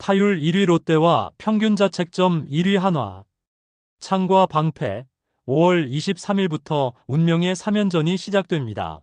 타율 1위 롯데와 평균 자책점 1위 한화. 창과 방패. 5월 23일부터 운명의 3연전이 시작됩니다.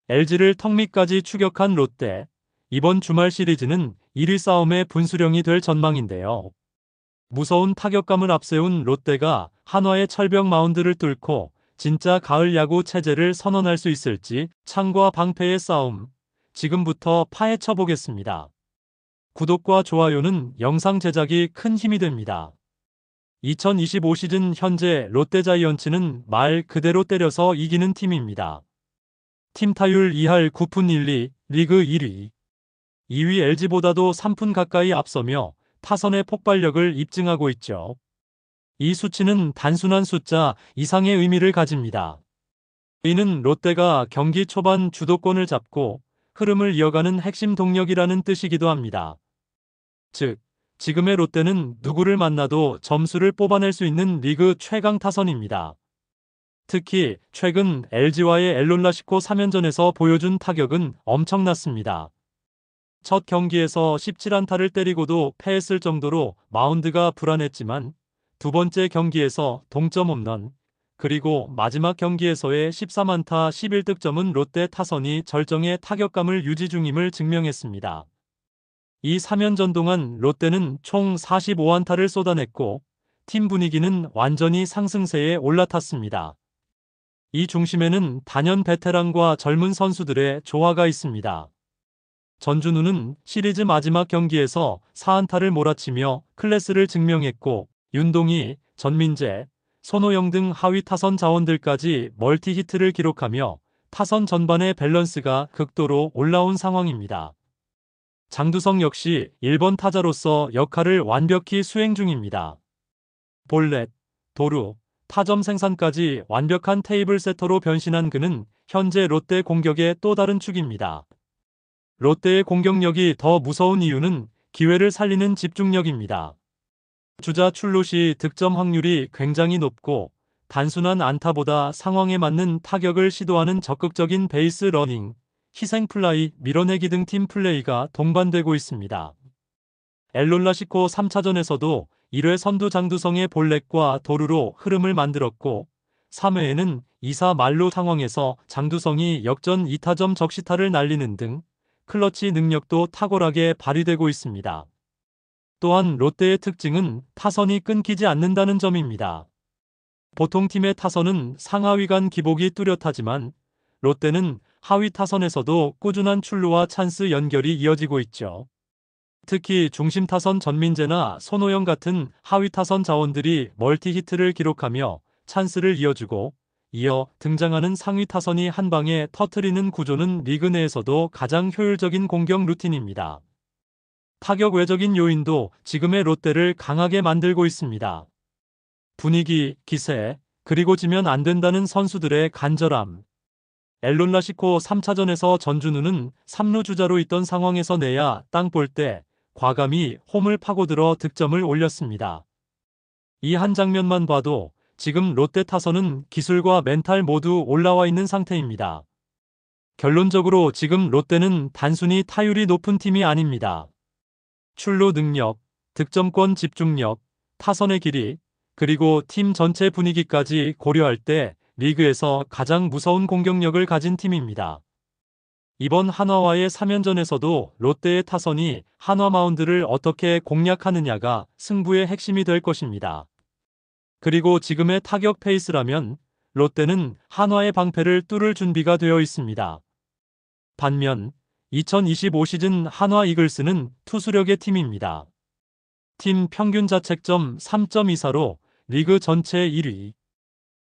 LG를 턱 밑까지 추격한 롯데. 이번 주말 시리즈는 1위 싸움의 분수령이 될 전망인데요. 무서운 타격감을 앞세운 롯데가 한화의 철벽 마운드를 뚫고 진짜 가을 야구 체제를 선언할 수 있을지 창과 방패의 싸움. 지금부터 파헤쳐 보겠습니다. 구독과 좋아요는 영상 제작이 큰 힘이 됩니다. 2025 시즌 현재 롯데자이언츠는 말 그대로 때려서 이기는 팀입니다. 팀 타율 2할 9푼 1리, 리그 1위. 2위 LG보다도 3푼 가까이 앞서며 타선의 폭발력을 입증하고 있죠. 이 수치는 단순한 숫자 이상의 의미를 가집니다. 이는 롯데가 경기 초반 주도권을 잡고 흐름을 이어가는 핵심 동력이라는 뜻이기도 합니다. 즉, 지금의 롯데는 누구를 만나도 점수를 뽑아낼 수 있는 리그 최강 타선입니다. 특히 최근 LG와의 엘론라시코 3연전에서 보여준 타격은 엄청났습니다. 첫 경기에서 17안타를 때리고도 패했을 정도로 마운드가 불안했지만 두 번째 경기에서 동점 홈런, 그리고 마지막 경기에서의 13안타 11득점은 롯데 타선이 절정의 타격감을 유지 중임을 증명했습니다. 이 3연전 동안 롯데는 총 45안타를 쏟아냈고 팀 분위기는 완전히 상승세에 올라탔습니다. 이 중심에는 단연 베테랑과 젊은 선수들의 조화가 있습니다. 전준우는 시리즈 마지막 경기에서 4안타를 몰아치며 클래스를 증명했고 윤동희, 전민재, 손호영 등 하위 타선 자원들까지 멀티히트를 기록하며 타선 전반의 밸런스가 극도로 올라온 상황입니다. 장두성 역시 1번 타자로서 역할을 완벽히 수행 중입니다. 볼넷, 도루, 타점 생산까지 완벽한 테이블 세터로 변신한 그는 현재 롯데 공격의 또 다른 축입니다. 롯데의 공격력이 더 무서운 이유는 기회를 살리는 집중력입니다. 주자 출루 시 득점 확률이 굉장히 높고 단순한 안타보다 상황에 맞는 타격을 시도하는 적극적인 베이스 러닝, 희생 플라이, 밀어내기 등 팀 플레이가 동반되고 있습니다. 엘론라시코 3차전에서도 1회 선두 장두성의 볼넷과 도루로 흐름을 만들었고 3회에는 2사 만루 상황에서 장두성이 역전 2타점 적시타를 날리는 등 클러치 능력도 탁월하게 발휘되고 있습니다. 또한 롯데의 특징은 타선이 끊기지 않는다는 점입니다. 보통 팀의 타선은 상하위 간 기복이 뚜렷하지만 롯데는 하위 타선에서도 꾸준한 출루와 찬스 연결이 이어지고 있죠. 특히 중심 타선 전민재나 손호영 같은 하위 타선 자원들이 멀티히트를 기록하며 찬스를 이어주고 이어 등장하는 상위 타선이 한 방에 터트리는 구조는 리그 내에서도 가장 효율적인 공격 루틴입니다. 타격 외적인 요인도 지금의 롯데를 강하게 만들고 있습니다. 분위기, 기세, 그리고 지면 안 된다는 선수들의 간절함. 엘론라시코 3차전에서 전준우는 3루 주자로 있던 상황에서 내야 땅 볼 때 과감히 홈을 파고들어 득점을 올렸습니다. 이 한 장면만 봐도 지금 롯데 타선은 기술과 멘탈 모두 올라와 있는 상태입니다. 결론적으로 지금 롯데는 단순히 타율이 높은 팀이 아닙니다. 출루 능력, 득점권 집중력, 타선의 길이, 그리고 팀 전체 분위기까지 고려할 때 리그에서 가장 무서운 공격력을 가진 팀입니다. 이번 한화와의 3연전에서도 롯데의 타선이 한화 마운드를 어떻게 공략하느냐가 승부의 핵심이 될 것입니다. 그리고 지금의 타격 페이스라면 롯데는 한화의 방패를 뚫을 준비가 되어 있습니다. 반면 2025 시즌 한화 이글스는 투수력의 팀입니다. 팀 평균 자책점 3.24로 리그 전체 1위.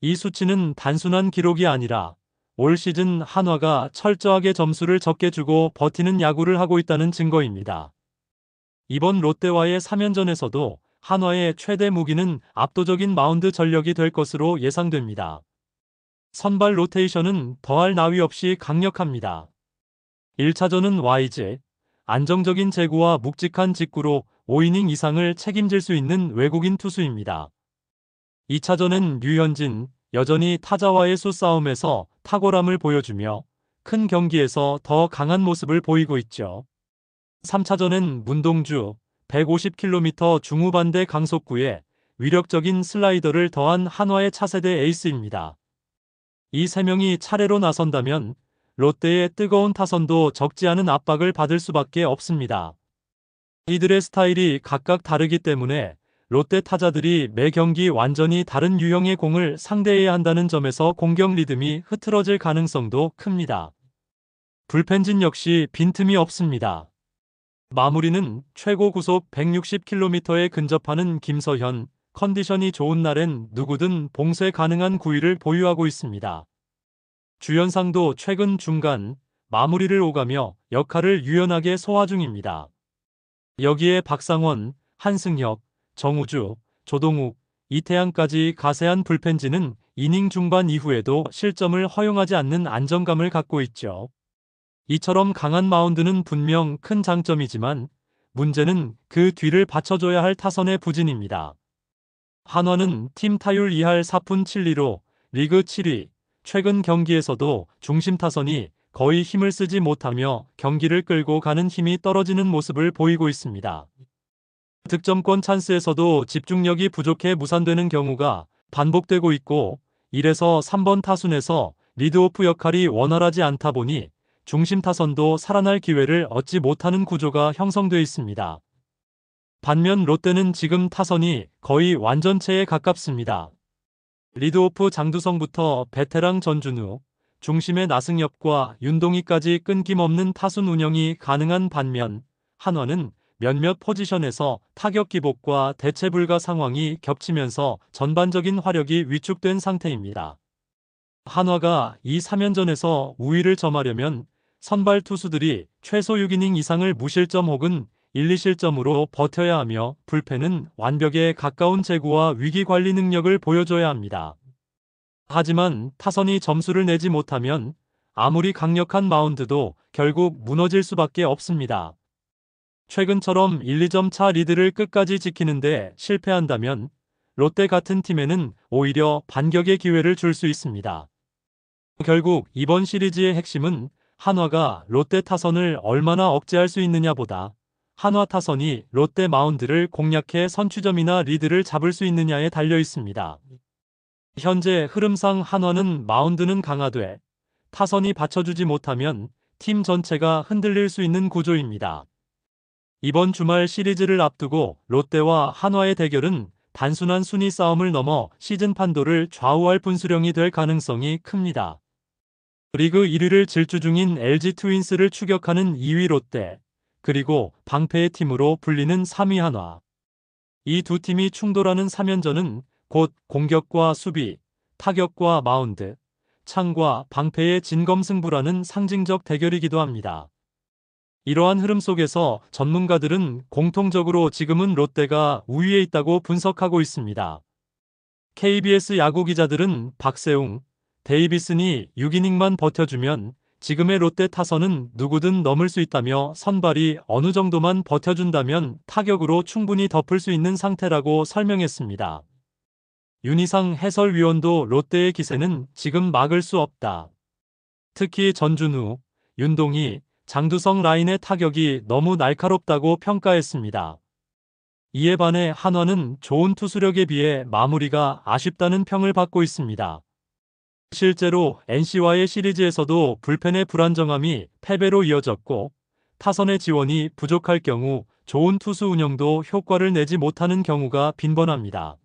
이 수치는 단순한 기록이 아니라 올 시즌 한화가 철저하게 점수를 적게 주고 버티는 야구를 하고 있다는 증거입니다. 이번 롯데와의 3연전에서도 한화의 최대 무기는 압도적인 마운드 전력이 될 것으로 예상됩니다. 선발 로테이션은 더할 나위 없이 강력합니다. 1차전은 YJ, 안정적인 제구와 묵직한 직구로 5이닝 이상을 책임질 수 있는 외국인 투수입니다. 2차전엔 류현진, 여전히 타자와의 수싸움에서 탁월함을 보여주며 큰 경기에서 더 강한 모습을 보이고 있죠. 3차전엔 문동주, 150km 중후반대 강속구에 위력적인 슬라이더를 더한 한화의 차세대 에이스입니다. 이 세 명이 차례로 나선다면 롯데의 뜨거운 타선도 적지 않은 압박을 받을 수밖에 없습니다. 이들의 스타일이 각각 다르기 때문에 롯데 타자들이 매 경기 완전히 다른 유형의 공을 상대해야 한다는 점에서 공격 리듬이 흐트러질 가능성도 큽니다. 불펜진 역시 빈틈이 없습니다. 마무리는 최고 구속 160km에 근접하는 김서현, 컨디션이 좋은 날엔 누구든 봉쇄 가능한 구위를 보유하고 있습니다. 주연상도 최근 중간, 마무리를 오가며 역할을 유연하게 소화 중입니다. 여기에 박상원, 한승혁, 정우주, 조동욱, 이태양까지 가세한 불펜진은 이닝 중반 이후에도 실점을 허용하지 않는 안정감을 갖고 있죠. 이처럼 강한 마운드는 분명 큰 장점이지만 문제는 그 뒤를 받쳐줘야 할 타선의 부진입니다. 한화는 팀 타율 2할 4푼 7리로 리그 7위, 최근 경기에서도 중심 타선이 거의 힘을 쓰지 못하며 경기를 끌고 가는 힘이 떨어지는 모습을 보이고 있습니다. 득점권 찬스에서도 집중력이 부족해 무산되는 경우가 반복되고 있고 1에서 3번 타순에서 리드오프 역할이 원활하지 않다 보니 중심 타선도 살아날 기회를 얻지 못하는 구조가 형성돼 있습니다. 반면 롯데는 지금 타선이 거의 완전체에 가깝습니다. 리드오프 장두성부터 베테랑 전준우, 중심의 나승엽과 윤동희까지 끊김없는 타순 운영이 가능한 반면 한화는 몇몇 포지션에서 타격 기복과 대체 불가 상황이 겹치면서 전반적인 화력이 위축된 상태입니다. 한화가 이 3연전에서 우위를 점하려면 선발 투수들이 최소 6이닝 이상을 무실점 혹은 1, 2실점으로 버텨야 하며 불펜은 완벽에 가까운 제구와 위기 관리 능력을 보여줘야 합니다. 하지만 타선이 점수를 내지 못하면 아무리 강력한 마운드도 결국 무너질 수밖에 없습니다. 최근처럼 1, 2점 차 리드를 끝까지 지키는데 실패한다면 롯데 같은 팀에는 오히려 반격의 기회를 줄 수 있습니다. 결국 이번 시리즈의 핵심은 한화가 롯데 타선을 얼마나 억제할 수 있느냐보다 한화 타선이 롯데 마운드를 공략해 선취점이나 리드를 잡을 수 있느냐에 달려 있습니다. 현재 흐름상 한화는 마운드는 강하되 타선이 받쳐주지 못하면 팀 전체가 흔들릴 수 있는 구조입니다. 이번 주말 시리즈를 앞두고 롯데와 한화의 대결은 단순한 순위 싸움을 넘어 시즌 판도를 좌우할 분수령이 될 가능성이 큽니다. 리그 1위를 질주 중인 LG 트윈스를 추격하는 2위 롯데, 그리고 방패의 팀으로 불리는 3위 한화. 이 두 팀이 충돌하는 3연전은 곧 공격과 수비, 타격과 마운드, 창과 방패의 진검승부라는 상징적 대결이기도 합니다. 이러한 흐름 속에서 전문가들은 공통적으로 지금은 롯데가 우위에 있다고 분석하고 있습니다. KBS 야구 기자들은 박세웅, 데이비슨이 6이닝만 버텨주면 지금의 롯데 타선은 누구든 넘을 수 있다며 선발이 어느 정도만 버텨준다면 타격으로 충분히 덮을 수 있는 상태라고 설명했습니다. 윤희상 해설위원도 롯데의 기세는 지금 막을 수 없다. 특히 전준우, 윤동희, 장두성 라인의 타격이 너무 날카롭다고 평가했습니다. 이에 반해 한화는 좋은 투수력에 비해 마무리가 아쉽다는 평을 받고 있습니다. 실제로 NC와의 시리즈에서도 불펜의 불안정함이 패배로 이어졌고 타선의 지원이 부족할 경우 좋은 투수 운영도 효과를 내지 못하는 경우가 빈번합니다.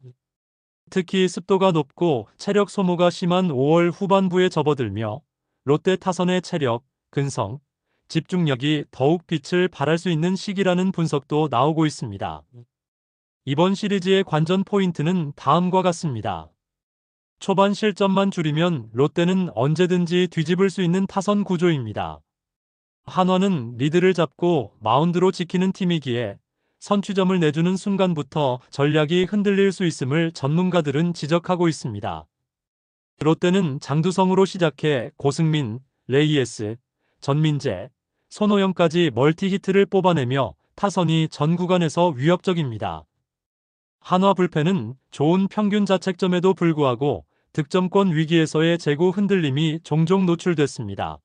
특히 습도가 높고 체력 소모가 심한 5월 후반부에 접어들며 롯데 타선의 체력, 근성, 집중력이 더욱 빛을 발할 수 있는 시기라는 분석도 나오고 있습니다. 이번 시리즈의 관전 포인트는 다음과 같습니다. 초반 실점만 줄이면 롯데는 언제든지 뒤집을 수 있는 타선 구조입니다. 한화는 리드를 잡고 마운드로 지키는 팀이기에 선취점을 내주는 순간부터 전략이 흔들릴 수 있음을 전문가들은 지적하고 있습니다. 롯데는 장두성으로 시작해 고승민, 레이에스, 전민재, 손호영까지 멀티히트를 뽑아내며 타선이 전 구간에서 위협적입니다. 한화 불펜은 좋은 평균 자책점에도 불구하고 득점권 위기에서의 제구 흔들림이 종종 노출됐습니다.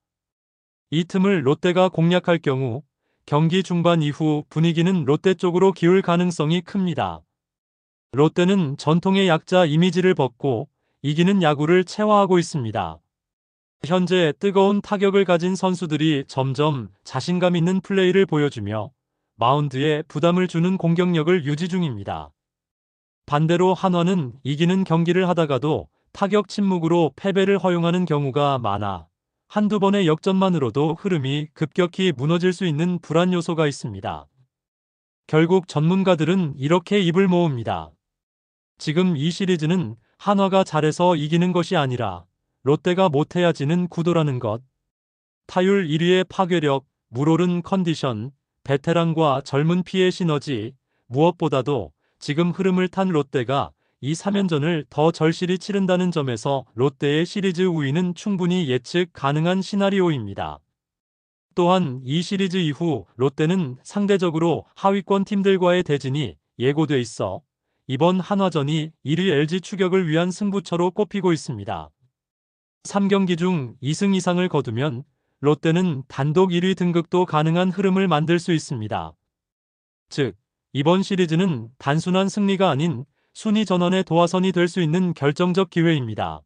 이 틈을 롯데가 공략할 경우 경기 중반 이후 분위기는 롯데 쪽으로 기울 가능성이 큽니다. 롯데는 전통의 약자 이미지를 벗고 이기는 야구를 체화하고 있습니다. 현재 뜨거운 타격을 가진 선수들이 점점 자신감 있는 플레이를 보여주며 마운드에 부담을 주는 공격력을 유지 중입니다. 반대로 한화는 이기는 경기를 하다가도 타격 침묵으로 패배를 허용하는 경우가 많아 한두 번의 역전만으로도 흐름이 급격히 무너질 수 있는 불안 요소가 있습니다. 결국 전문가들은 이렇게 입을 모읍니다. 지금 이 시리즈는 한화가 잘해서 이기는 것이 아니라 롯데가 못해야 지는 구도라는 것. 타율 1위의 파괴력, 물오른 컨디션, 베테랑과 젊은 피의 시너지, 무엇보다도 지금 흐름을 탄 롯데가 이 3연전을 더 절실히 치른다는 점에서 롯데의 시리즈 우위는 충분히 예측 가능한 시나리오입니다. 또한 이 시리즈 이후 롯데는 상대적으로 하위권 팀들과의 대진이 예고돼 있어 이번 한화전이 1위 LG 추격을 위한 승부처로 꼽히고 있습니다. 3경기 중 2승 이상을 거두면 롯데는 단독 1위 등극도 가능한 흐름을 만들 수 있습니다. 즉, 이번 시리즈는 단순한 승리가 아닌 순위 전환의 도화선이 될 수 있는 결정적 기회입니다.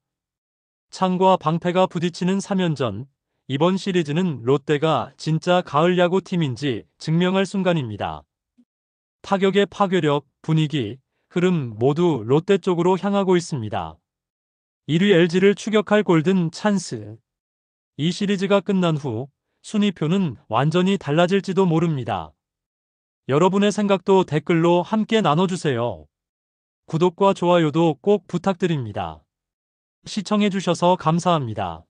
창과 방패가 부딪히는 3연전, 이번 시리즈는 롯데가 진짜 가을 야구 팀인지 증명할 순간입니다. 타격의 파괴력, 분위기, 흐름 모두 롯데 쪽으로 향하고 있습니다. 1위 LG를 추격할 골든 찬스. 이 시리즈가 끝난 후 순위표는 완전히 달라질지도 모릅니다. 여러분의 생각도 댓글로 함께 나눠주세요. 구독과 좋아요도 꼭 부탁드립니다. 시청해주셔서 감사합니다.